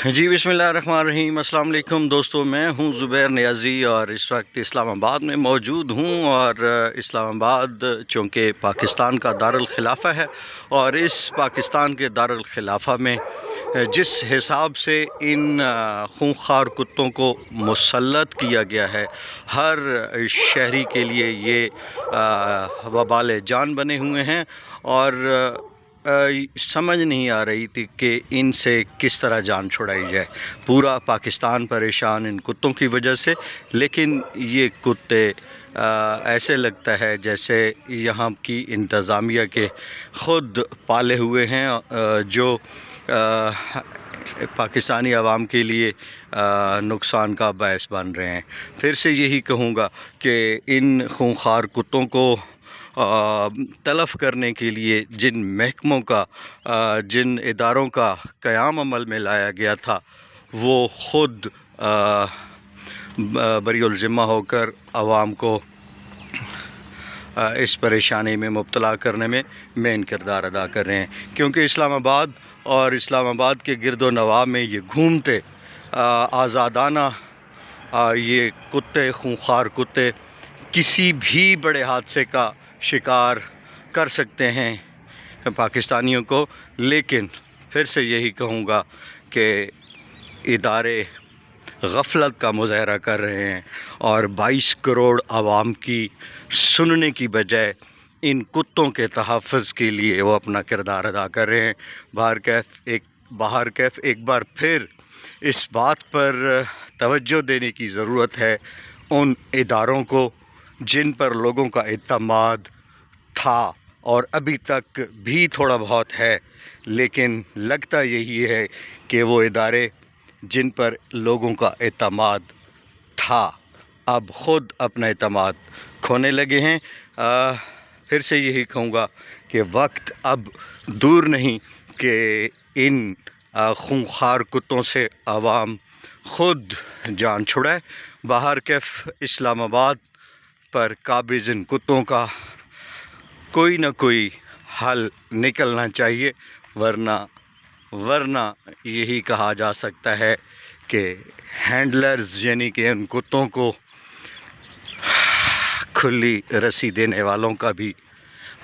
جی बिस्मिल्लाहिर्रहमानिर्रहीम अस्सलाम वालेकुम दोस्तों, मैं हूं ज़ुबैर नियाज़ी और इस वक्त इस्लामाबाद में मौजूद हूं। और इस्लामाबाद चूँकि पाकिस्तान का दारुल खिलाफ़ा है और इस पाकिस्तान के दारुल खिलाफ़ा में जिस हिसाब से इन खूंखार कुत्तों को मुसल्लत किया गया है, हर शहरी के लिए ये वबाल जान बने हुए हैं। और समझ नहीं आ रही थी कि इनसे किस तरह जान छुड़ाई जाए। पूरा पाकिस्तान परेशान इन कुत्तों की वजह से, लेकिन ये कुत्ते ऐसे लगता है जैसे यहाँ की इंतज़ामिया के ख़ुद पाले हुए हैं, जो पाकिस्तानी आवाम के लिए नुकसान का बायस बन रहे हैं। फिर से यही कहूँगा कि इन खूंखार कुत्तों को तलफ़ करने के लिए जिन महकमों का जिन इदारों का क़याम अमल में लाया गया था, वो ख़ुद बरीउल ज़िम्मा होकर आवाम को इस परेशानी में मुब्तला करने में मेन किरदार अदा कर रहे हैं। क्योंकि इस्लामाबाद और इस्लामाबाद के गिरदो नवाह में ये घूमते आज़ादाना ये कुत्ते, खूंखार कुत्ते किसी भी बड़े हादसे का शिकार कर सकते हैं पाकिस्तानियों को। लेकिन फिर से यही कहूँगा कि इदारे गफलत का मुज़ाहरा कर रहे हैं और 22 करोड़ आवाम की सुनने की बजाय इन कुत्तों के तहफ़्फ़ुज़ के लिए वो अपना किरदार अदा कर रहे हैं। बाहर कैफ़ एक बार फिर इस बात पर तवज्जो देने की ज़रूरत है उन इदारों को जिन पर लोगों का एतमाद था और अभी तक भी थोड़ा बहुत है। लेकिन लगता यही है कि वो इदारे जिन पर लोगों का एतमाद था, अब ख़ुद अपना एतमाद खोने लगे हैं। फिर से यही कहूँगा कि वक्त अब दूर नहीं कि इन खूंखार कुत्तों से आवाम ख़ुद जान छुड़ाए। बाहर कैफ़ इस्लामाबाद पर काबिज़ इन कुत्तों का कोई ना कोई हल निकलना चाहिए, वरना यही कहा जा सकता है कि हैंडलर्स यानी कि उन कुत्तों को खुली रस्सी देने वालों का भी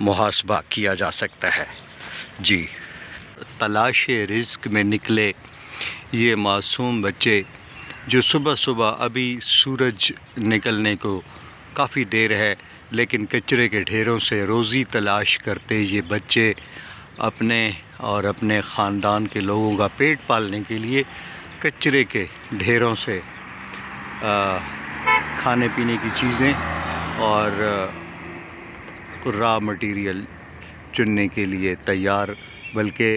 मुहासबा किया जा सकता है। जी, तलाश रिज़्क़ में निकले ये मासूम बच्चे जो सुबह सुबह अभी सूरज निकलने को काफ़ी देर है, लेकिन कचरे के ढेरों से रोज़ी तलाश करते ये बच्चे अपने और अपने ख़ानदान के लोगों का पेट पालने के लिए कचरे के ढेरों से खाने पीने की चीज़ें और रॉ मटेरियल चुनने के लिए तैयार बल्कि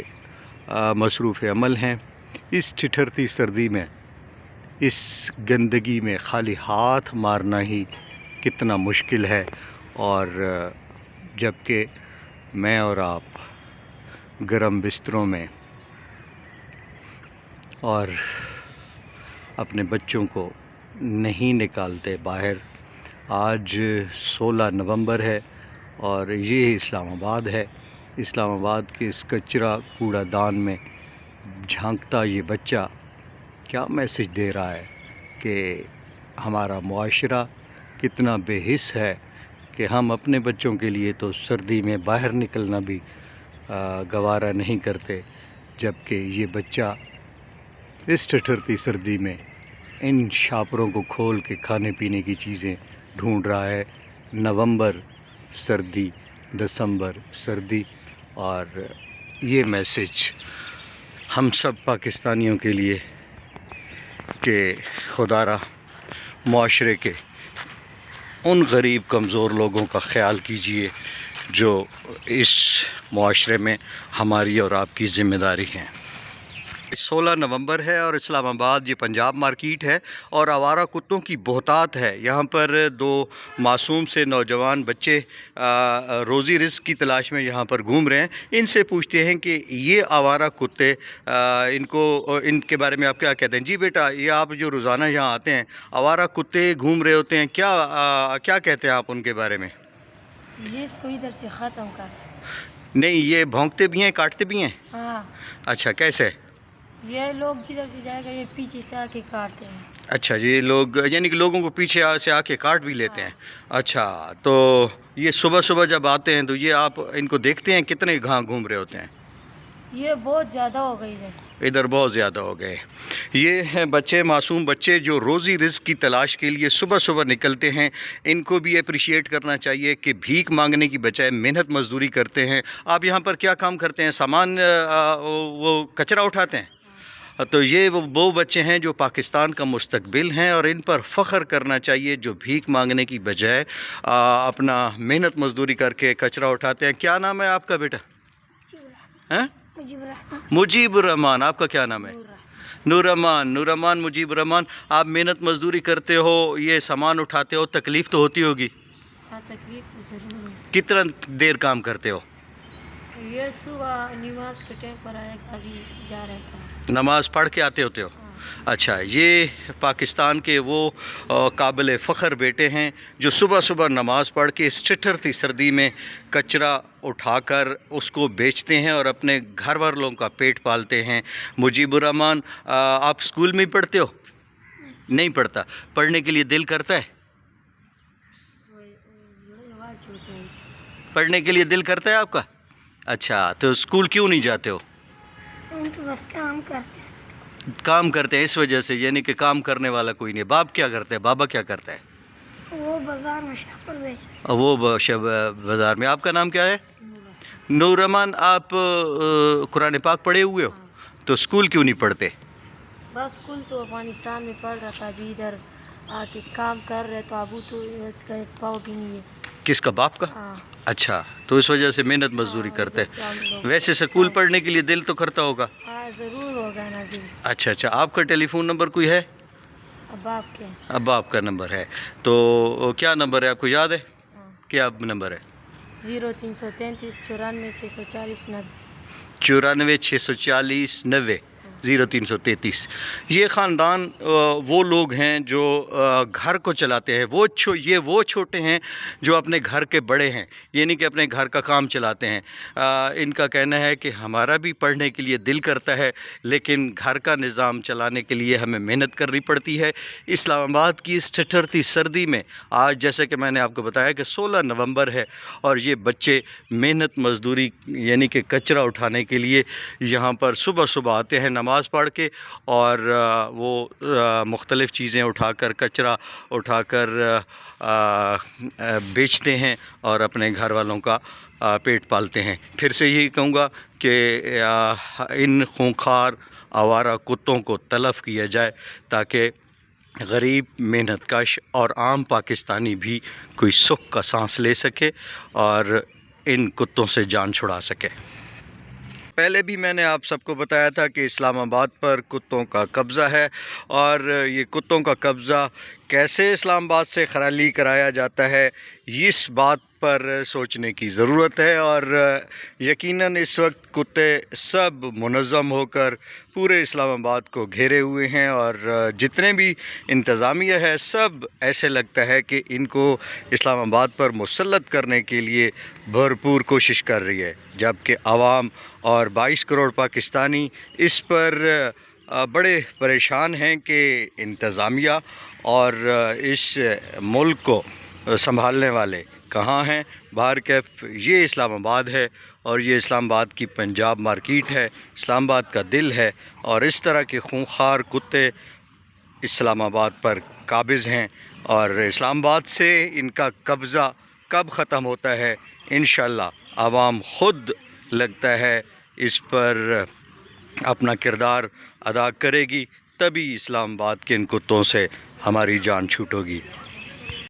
मसरूफ़ अमल हैं। इस ठिठुरती सर्दी में, इस गंदगी में खाली हाथ मारना ही कितना मुश्किल है। और जबकि मैं और आप गर्म बिस्तरों में और अपने बच्चों को नहीं निकालते बाहर। आज 16 नवंबर है और ये इस्लामाबाद है। इस्लामाबाद के इस कचरा कूड़ादान में झांकता ये बच्चा क्या मैसेज दे रहा है कि हमारा मुआशरा कितना बेहिस है कि हम अपने बच्चों के लिए तो सर्दी में बाहर निकलना भी गवारा नहीं करते, जबकि ये बच्चा इस ठिठुरती सर्दी में इन शापरों को खोल के खाने पीने की चीज़ें ढूंढ रहा है। नवंबर सर्दी, दिसंबर सर्दी, और ये मैसेज हम सब पाकिस्तानियों के लिए कि खुदारा मुआशरे के उन गरीब कमज़ोर लोगों का ख्याल कीजिए जो इस मुआशरे में हमारी और आपकी ज़िम्मेदारी है। 16 नवंबर है और इस्लामाबाद ये पंजाब मार्केट है और आवारा कुत्तों की बहुतात है। यहाँ पर दो मासूम से नौजवान बच्चे रोज़ी रिज़्क़ की तलाश में यहाँ पर घूम रहे हैं। इनसे पूछते हैं कि ये आवारा कुत्ते इनके बारे में आप क्या कहते हैं? जी बेटा, ये आप जो रोज़ाना यहाँ आते हैं, आवारा कुत्ते घूम रहे होते हैं, क्या कहते हैं आप उनके बारे में? ये इसको इधर से ख़त्म कर। नहीं, ये भौंकते भी हैं, काटते भी हैं? हाँ। अच्छा, कैसे? ये लोग जिधर से जाएगा ये पीछे से आके काटते हैं। अच्छा जी, ये लोग यानी कि लोगों को पीछे से आके काट भी लेते हैं। अच्छा, तो ये सुबह सुबह जब आते हैं तो ये आप इनको देखते हैं कितने घाँ घूम रहे होते हैं? ये बहुत ज़्यादा हो गई है इधर बहुत ज़्यादा हो गए। ये हैं बच्चे, मासूम बच्चे जो रोज़ी रिज़्क की तलाश के लिए सुबह सुबह निकलते हैं। इनको भी अप्रिशिएट करना चाहिए कि भीख मांगने की बजाय मेहनत मजदूरी करते हैं। आप यहाँ पर क्या काम करते हैं? सामान वो कचरा उठाते हैं? तो ये वो बच्चे हैं जो पाकिस्तान का मुस्तकबिल हैं और इन पर फ़ख्र करना चाहिए जो भीख मांगने की बजाय अपना मेहनत मजदूरी करके कचरा उठाते हैं। क्या नाम है आपका बेटा? हैं? मुजीबुर रहमान। आपका क्या नाम है? नूर रहमान मुजीबुर रहमान। आप मेहनत मजदूरी करते हो, ये सामान उठाते हो, तकलीफ़ तो होती होगी? हाँ, तकलीफ तो ज़रूर है। कितना देर काम करते हो? ये सुबह नमाज के टाइम पर आएगा, अभी जा रहे था। नमाज पढ़ के आते होते हो? अच्छा, ये पाकिस्तान के वो काबिल फ़ख्र बेटे हैं जो सुबह सुबह नमाज़ पढ़ के इस ठिठुरती सर्दी में कचरा उठाकर उसको बेचते हैं और अपने घर वालों का पेट पालते हैं। मुजीबुर रहमान, आप स्कूल में ही पढ़ते हो? नहीं पढ़ता। पढ़ने के लिए दिल करता है? पढ़ने के लिए दिल करता है आपका? अच्छा, तो स्कूल क्यों नहीं जाते हो? तो बस काम करते हैं। काम करते हैं इस वजह से, यानी कि काम करने वाला कोई नहीं। बाप क्या करते हैं? बाबा क्या करता है? वो बाजार में शापर बेचते हैं। वो बाज़ार में। आपका नाम क्या है? नूर रहमान। आप कुरान पाक पढ़े हुए हो? तो स्कूल क्यों नहीं पढ़ते? बस स्कूल तो अफगानिस्तान में पढ़ रहा था, अभी इधर आके काम कर रहे तो अबू तो इसका एक पाव भी नहीं है। किसका? बाप का? हाँ। अच्छा, तो इस वजह से मेहनत मजदूरी करते हैं। वैसे स्कूल पढ़ने के लिए दिल तो करता होगा? हाँ, ज़रूर होगा ना दिल। अच्छा, आपका टेलीफोन नंबर कोई है? अब आपके? अब आपका नंबर है, तो क्या नंबर है आपको याद है? हाँ। क्या नंबर है? 0333 94 640 90। 94 640 90 0333। ये ख़ानदान वो लोग हैं जो घर को चलाते हैं। ये वो छोटे हैं जो अपने घर के बड़े हैं, यानी कि अपने घर का काम चलाते हैं। इनका कहना है कि हमारा भी पढ़ने के लिए दिल करता है, लेकिन घर का निज़ाम चलाने के लिए हमें मेहनत करनी पड़ती है। इस्लामाबाद की इस ठिठुरती सर्दी में आज जैसे कि मैंने आपको बताया कि 16 नवंबर है और ये बच्चे मेहनत मजदूरी यानी कि कचरा उठाने के लिए यहाँ पर सुबह सुबह आते हैं नमाज पढ़ के, और वो मुख्तलिफ़ चीज़ें उठाकर, कचरा उठाकर बेचते हैं और अपने घर वालों का पेट पालते हैं। फिर से यही कहूँगा कि इन खूंखार आवारा कुत्तों को तलफ़ किया जाए ताकि गरीब, मेहनतकश और आम पाकिस्तानी भी कोई सुख का सांस ले सके और इन कुत्तों से जान छुड़ा सके। पहले भी मैंने आप सबको बताया था कि इस्लामाबाद पर कुत्तों का कब्ज़ा है, और ये कुत्तों का कब्ज़ा कैसे इस्लामाबाद से खराली कराया जाता है, इस बात पर सोचने की ज़रूरत है। और यकीनन इस वक्त कुत्ते सब मुनज़्ज़म होकर पूरे इस्लामाबाद को घेरे हुए हैं, और जितने भी इंतज़ामिया है सब ऐसे लगता है कि इनको इस्लामाबाद पर मुसल्लत करने के लिए भरपूर कोशिश कर रही है, जबकि आवाम और 22 करोड़ पाकिस्तानी इस पर बड़े परेशान हैं कि इंतज़ामिया और इस मुल्क को संभालने वाले कहाँ हैं। बाहर कैफ ये इस्लामाबाद है और ये इस्लामाबाद की पंजाब मार्केट है, इस्लामाबाद का दिल है, और इस तरह के खूंखार कुत्ते इस्लामाबाद पर काबिज़ हैं, और इस्लामाबाद से इनका कब्ज़ा कब ख़त्म होता है इंशाअल्लाह आवाम ख़ुद लगता है इस पर अपना किरदार अदा करेगी, तभी इस्लामाबाद के इन कुत्तों से हमारी जान छूटेगी।